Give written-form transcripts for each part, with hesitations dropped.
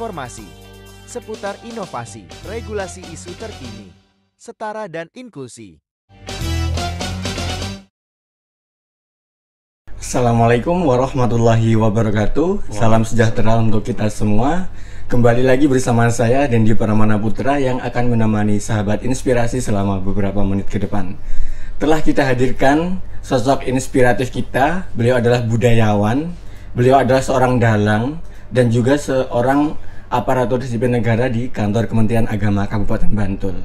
informasi seputar inovasi, regulasi isu terkini, setara dan inklusi. Assalamualaikum warahmatullahi wabarakatuh. Salam sejahtera untuk kita semua. Kembali lagi bersama saya Dendi Pramana Putra yang akan menemani sahabat inspirasi selama beberapa menit ke depan. Telah kita hadirkan sosok inspiratif kita. Beliau adalah budayawan, beliau adalah seorang dalang dan juga seorang aparatur sipil negara di Kantor Kementerian Agama Kabupaten Bantul.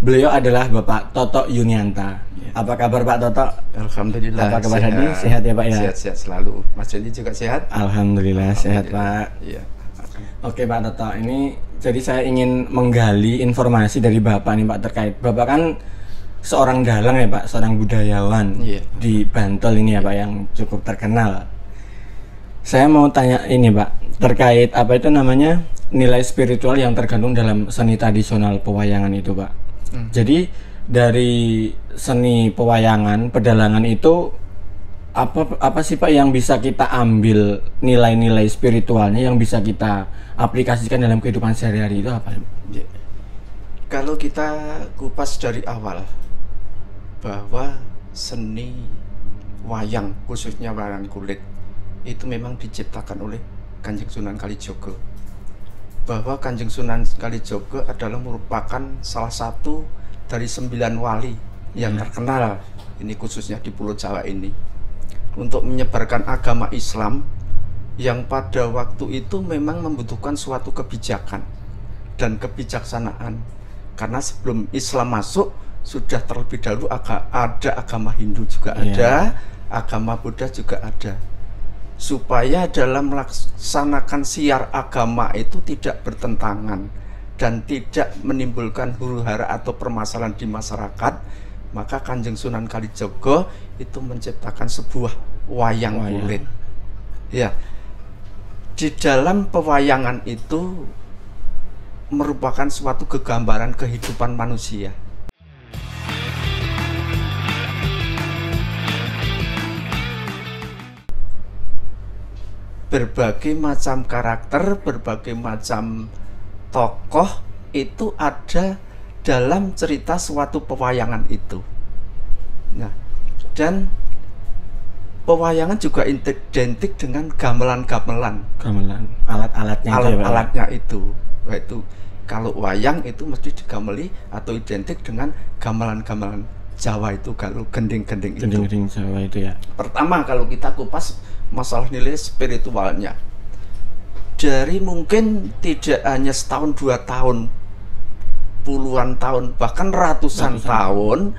Beliau adalah Bapak Toto Yunianta. Apa kabar Pak Toto? Alhamdulillah. Apa kabar Hadi? Sehat ya Pak ya? Sehat-sehat selalu. Mas Dendi juga sehat? Alhamdulillah sehat Pak. Iya. Oke Pak Toto, ini jadi saya ingin menggali informasi dari Bapak nih Pak terkait Bapak kan seorang dalang ya Pak, seorang budayawan di Bantul ini ya Pak yang cukup terkenal. Saya mau tanya ini Pak, terkait apa itu namanya nilai spiritual yang tergandung dalam seni tradisional pewayangan itu Pak. Jadi dari seni pewayangan, pedalangan itu apa sih Pak yang bisa kita ambil nilai-nilai spiritualnya yang bisa kita aplikasikan dalam kehidupan sehari-hari itu apa? Ya. Kalau kita kupas dari awal bahwa seni wayang, khususnya wayang kulit, itu memang diciptakan oleh Kanjeng Sunan Kalijogo. Bahwa Kanjeng Sunan Kalijogo adalah merupakan salah satu dari 9 wali yang terkenal, ini khususnya di Pulau Jawa ini, untuk menyebarkan agama Islam yang pada waktu itu memang membutuhkan suatu kebijakan dan kebijaksanaan. Karena sebelum Islam masuk, sudah terlebih dahulu ada agama Hindu juga ada, agama Buddha juga ada. Supaya dalam melaksanakan siar agama itu tidak bertentangan dan tidak menimbulkan huru-hara atau permasalahan di masyarakat, maka Kanjeng Sunan Kalijogo itu menciptakan sebuah wayang kulit. Ya, di dalam pewayangan itu merupakan suatu kegambaran kehidupan manusia. Berbagai macam karakter, berbagai macam tokoh itu ada dalam cerita suatu pewayangan itu. Nah, dan pewayangan juga identik dengan gamelan-gamelan. Gamelan, alat-alatnya alat-alatnya itu. Yaitu kalau wayang itu mesti digameli atau identik dengan gamelan-gamelan Jawa itu, kalau gending-gending itu. Gending-gending Jawa itu ya. Pertama kalau kita kupas masalah nilai spiritualnya, dari mungkin tidak hanya setahun 2 tahun, puluhan tahun, bahkan ratusan tahun,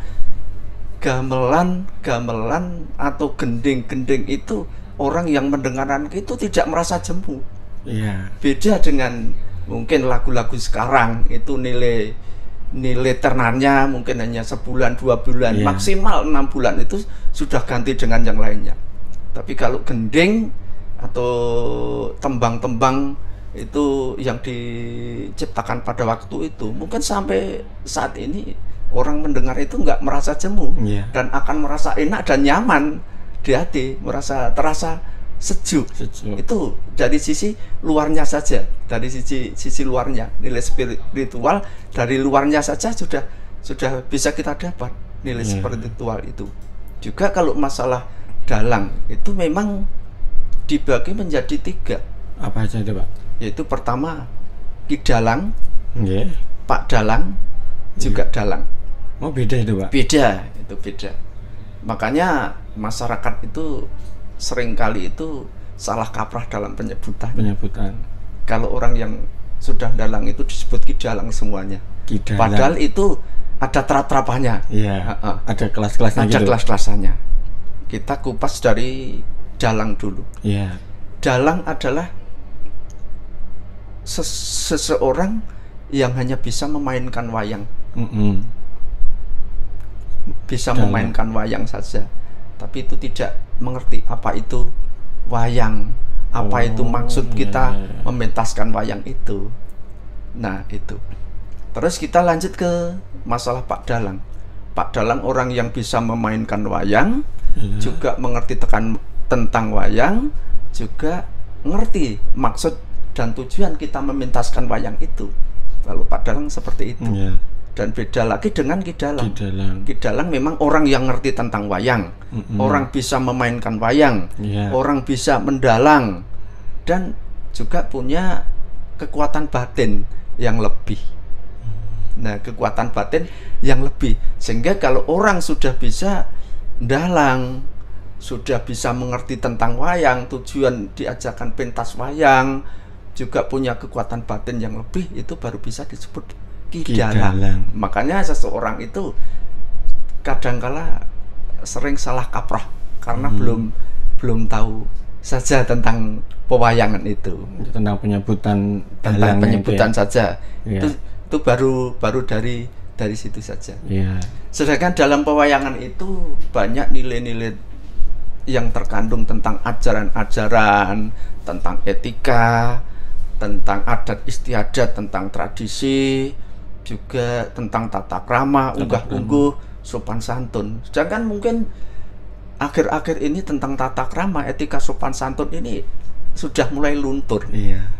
gamelan atau gending-gending itu orang yang mendengarkan itu tidak merasa jemu. Beda dengan mungkin lagu-lagu sekarang, itu nilai ternannya mungkin hanya sebulan 2 bulan, maksimal 6 bulan itu sudah ganti dengan yang lainnya. Tapi kalau gending atau tembang-tembang itu yang diciptakan pada waktu itu, mungkin sampai saat ini orang mendengar itu nggak merasa jemu dan akan merasa enak dan nyaman di hati, terasa sejuk. Itu dari sisi luarnya saja, dari sisi luarnya, nilai spiritual dari luarnya saja sudah bisa kita dapat nilai spiritual itu. Juga kalau masalah dalang itu memang dibagi menjadi 3. Apa aja itu Pak? Yaitu pertama Ki Dalang, Pak Dalang, juga dalang. Oh beda itu Pak? Beda, itu beda. Makanya masyarakat itu seringkali itu salah kaprah dalam penyebutan. Kalau orang yang sudah dalang itu disebut Ki Dalang semuanya. Padahal itu ada terap-terapannya. Ada kelas-kelasnya. Ada kelas-kelasnya. Kita kupas dari dalang dulu. Dalang adalah seseorang yang hanya bisa memainkan wayang. Bisa memainkan wayang saja, tapi itu tidak mengerti apa itu wayang, apa itu maksud kita mementaskan wayang itu. Nah itu. Terus kita lanjut ke masalah Pak Dalang. Pak Dalang orang yang bisa memainkan wayang, juga mengerti tentang wayang, juga ngerti maksud dan tujuan kita mementaskan wayang itu. Kalau Pak Dalang seperti itu. Dan beda lagi dengan Ki Dalang. Ki Dalang memang orang yang ngerti tentang wayang, orang bisa memainkan wayang, orang bisa mendalang, dan juga punya kekuatan batin yang lebih. Nah, kekuatan batin yang lebih, sehingga kalau orang sudah bisa mendalang, sudah bisa mengerti tentang wayang, tujuan diajarkan pentas wayang, juga punya kekuatan batin yang lebih, itu baru bisa disebut Ki Dalang. Makanya seseorang itu kadangkala sering salah kaprah karena belum tahu saja tentang pewayangan itu, tentang penyebutan tentang penyebutan saja. Itu baru dari situ saja. Sedangkan dalam pewayangan itu banyak nilai-nilai yang terkandung tentang ajaran-ajaran, tentang etika, tentang adat istiadat, tentang tradisi, juga tentang tata krama, unggah-ungguh, sopan santun. Sedangkan mungkin akhir-akhir ini tentang tata krama, etika, sopan santun ini sudah mulai luntur.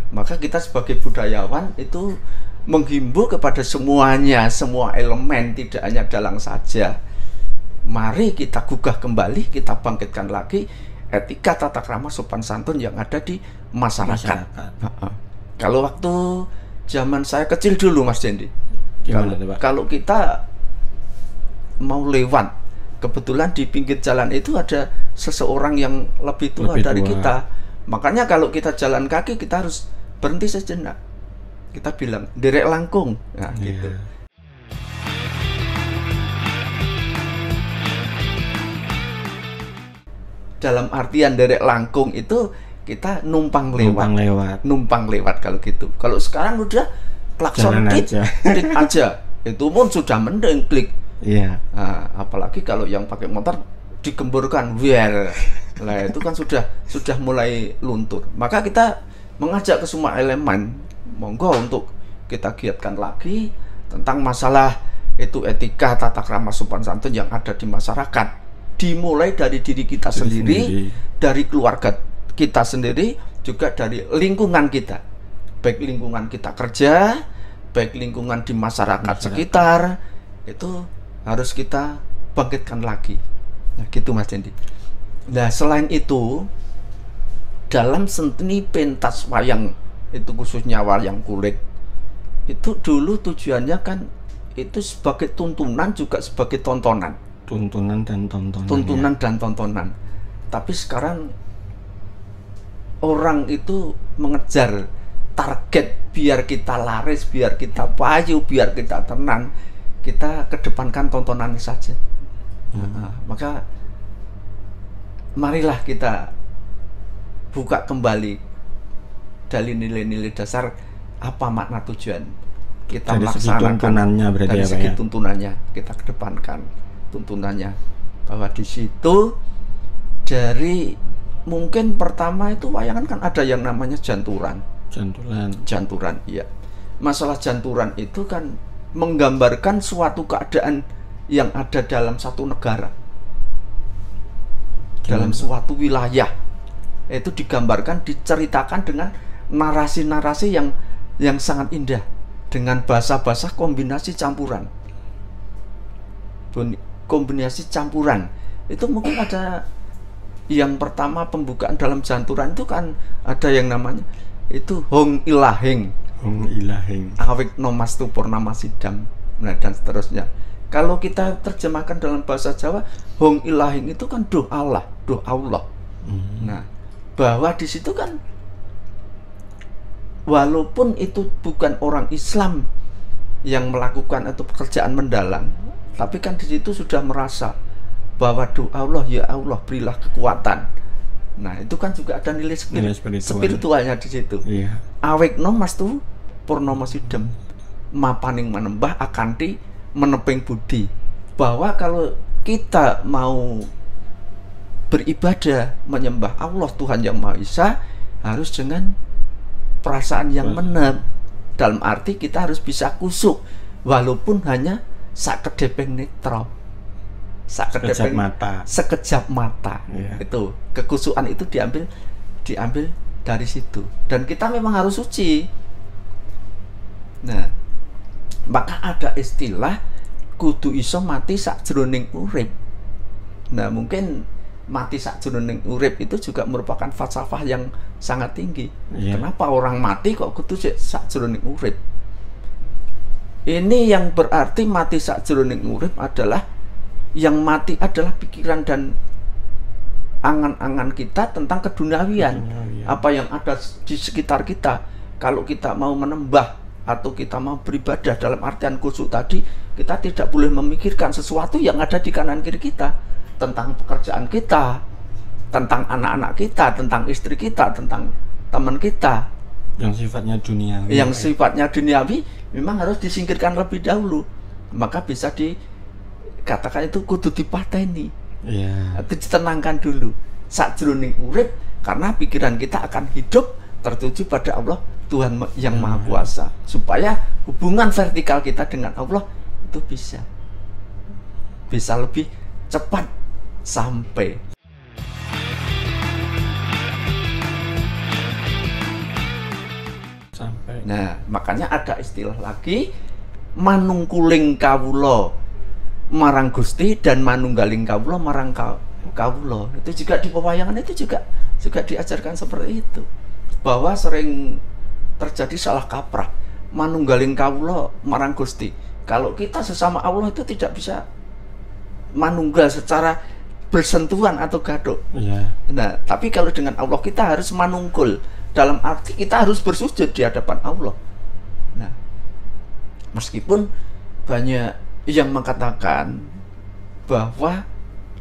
Maka kita sebagai budayawan itu menghimbau kepada semuanya, semua elemen, tidak hanya dalang saja. Mari kita gugah kembali, kita bangkitkan lagi etika, tata krama, sopan santun yang ada di masyarakat. Kalau waktu zaman saya kecil dulu, Mas Dendi, kalau kita mau lewat, kebetulan di pinggir jalan itu ada seseorang yang lebih tua dari kita. Makanya kalau kita jalan kaki, kita harus berhenti sejenak. Kita bilang, derek langkung. Nah, gitu. Dalam artian derek langkung itu kita numpang lewat kalau gitu. Kalau sekarang udah klakson klik aja, itu pun sudah mending klik. Nah, apalagi kalau yang pakai motor digemburkan, lah itu kan sudah mulai luntur. Maka kita mengajak ke semua elemen, monggo untuk kita giatkan lagi tentang masalah itu etika, tata krama, sopan santun yang ada di masyarakat. Dimulai dari diri kita sendiri, dari keluarga kita sendiri, juga dari lingkungan kita, baik lingkungan kita kerja, baik lingkungan di masyarakat sekitar, itu harus kita bangkitkan lagi. Nah, gitu Mas Dendi. Nah, selain itu, dalam seni pentas wayang, itu khususnya wayang kulit, itu dulu tujuannya kan itu sebagai tuntunan, juga sebagai tontonan. Tuntunan dan tontonan. Tapi sekarang orang itu mengejar target biar kita laris, biar kita payu, biar kita tenang, kita kedepankan tontonan saja. Maka marilah kita buka kembali dari nilai-nilai dasar, apa makna tujuan kita dari melaksanakan tuntunannya, berarti dari segi tuntunannya kita kedepankan tuntunannya, bahwa di situ dari mungkin pertama itu wayangan kan ada yang namanya janturan, iya. Masalah janturan itu kan menggambarkan suatu keadaan yang ada dalam satu negara, dalam suatu wilayah, itu digambarkan, diceritakan dengan narasi-narasi yang sangat indah, dengan bahasa-bahasa kombinasi campuran. Itu mungkin ada yang pertama pembukaan dalam janturan itu kan ada yang namanya itu Hong Ilahing, awik nomastu purnama sidam, nah dan seterusnya. Kalau kita terjemahkan dalam bahasa Jawa, Hong Ilahing itu kan doa Allah. Nah, bahwa di situ kan walaupun itu bukan orang Islam yang melakukan atau pekerjaan mendalang, tapi kan di situ sudah merasa bahwa doa Allah, ya Allah berilah kekuatan. Nah, itu kan juga ada nilai spiritualnya di situ. Awek nomastu purnama sidam, mapaning menembah akanti meneping budi. Bahwa kalau kita mau beribadah menyembah Allah Tuhan yang Maha Esa, harus dengan perasaan yang menep. Dalam arti kita harus bisa kusuk, walaupun hanya sakedeping netra, sekejap mata. Itu kekusukan itu diambil dari situ. Dan kita memang harus suci. Nah, maka ada istilah kudu iso mati sakjroning urip. Nah, mungkin mati sakjroning urip itu juga merupakan falsafah yang sangat tinggi. Kenapa orang mati kok kudu sakjroning urip? Ini yang berarti mati sakjroning urip adalah yang mati adalah pikiran dan angan-angan kita tentang keduniawian. Apa yang ada di sekitar kita. Kalau kita mau menembah atau kita mau beribadah dalam artian khusyuk tadi, kita tidak boleh memikirkan sesuatu yang ada di kanan kiri kita, tentang pekerjaan kita, tentang anak-anak kita, tentang istri kita, tentang teman kita yang sifatnya duniawi. Yang sifatnya duniawi memang harus disingkirkan lebih dahulu. Maka bisa dikatakan itu kudu dipateni. Itu ditenangkan dulu sakjroning urip, karena pikiran kita akan hidup tertuju pada Allah Tuhan yang Maha Kuasa, supaya hubungan vertikal kita dengan Allah itu bisa lebih cepat sampai. Nah, makanya ada istilah lagi, manungkuling kawula marang Gusti dan manunggaling kawula marang kawula. Itu juga di pewayangan itu juga diajarkan seperti itu. Bahwa sering terjadi salah kaprah, manunggaling kawula marang Gusti. Kalau kita sesama Allah itu tidak bisa manunggal secara bersentuhan atau gaduk. Nah, tapi kalau dengan Allah kita harus manungkul, dalam arti kita harus bersujud di hadapan Allah. Nah, meskipun banyak yang mengatakan bahwa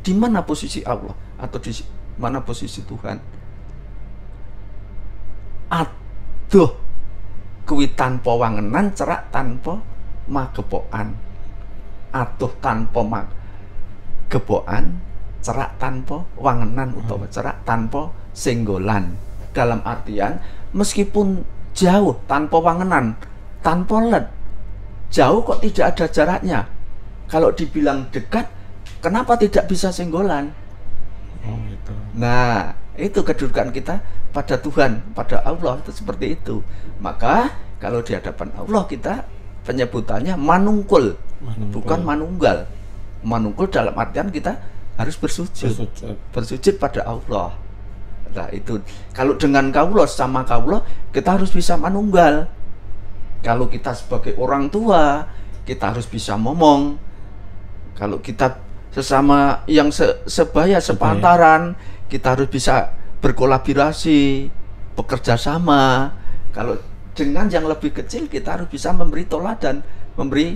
di mana posisi Allah atau di mana posisi Tuhan, aduh kuwi tanpa wangenan, cerak tanpa magepokan. Aduh tanpa magepokan, cerak tanpa wangenan utawa cerak tanpa senggolan. Dalam artian meskipun jauh tanpa wangenan, tanpa led, jauh kok tidak ada jaraknya. Kalau dibilang dekat, kenapa tidak bisa senggolan? Gitu. Nah, itu kedudukan kita pada Tuhan, pada Allah itu seperti itu. Maka kalau di hadapan Allah kita penyebutannya manungkul. Bukan manunggal. Manungkul dalam artian kita harus bersujud pada Allah. Nah, itu kalau dengan kawula sama kawula kita harus bisa manunggal. Kalau kita sebagai orang tua, kita harus bisa ngomong. Kalau kita sesama yang sebaya sepantaran, kita harus bisa berkolaborasi, bekerja sama. Kalau dengan yang lebih kecil, kita harus bisa memberi teladan, memberi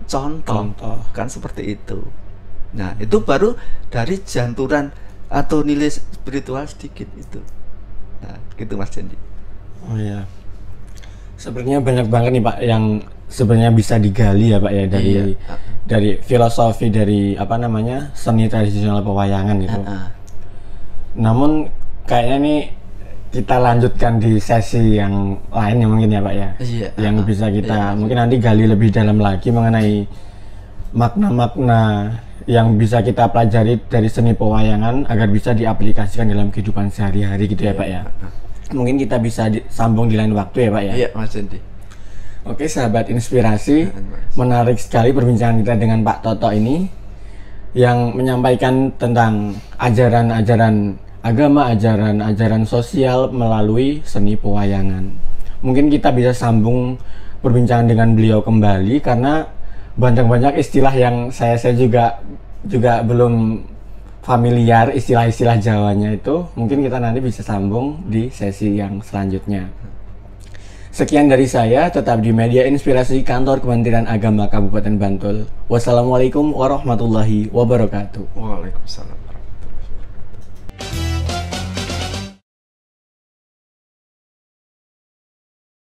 contoh. Kan seperti itu. Nah, itu baru dari janturan atau nilai spiritual sedikit itu. Nah, gitu Mas Dendi. Oh iya. Sebenarnya banyak banget nih Pak yang sebenarnya bisa digali ya Pak ya dari filosofi dari apa namanya seni tradisional pewayangan itu. Namun kayaknya nih kita lanjutkan di sesi yang lain ya mungkin ya Pak ya. Yang bisa kita mungkin nanti gali lebih dalam lagi mengenai makna-makna yang bisa kita pelajari dari seni pewayangan agar bisa diaplikasikan dalam kehidupan sehari-hari gitu ya Pak ya. Mungkin kita bisa sambung di lain waktu ya Pak ya. Iya Mas Dendi. Oke sahabat inspirasi, menarik sekali perbincangan kita dengan Pak Toto ini yang menyampaikan tentang ajaran-ajaran agama, ajaran-ajaran sosial melalui seni pewayangan. Mungkin kita bisa sambung perbincangan dengan beliau kembali karena banyak istilah yang saya juga belum familiar istilah-istilah Jawanya itu. Mungkin kita nanti bisa sambung di sesi yang selanjutnya. Sekian dari saya, tetap di Media Inspirasi Kantor Kementerian Agama Kabupaten Bantul. Wassalamualaikum warahmatullahi wabarakatuh. Waalaikumsalam.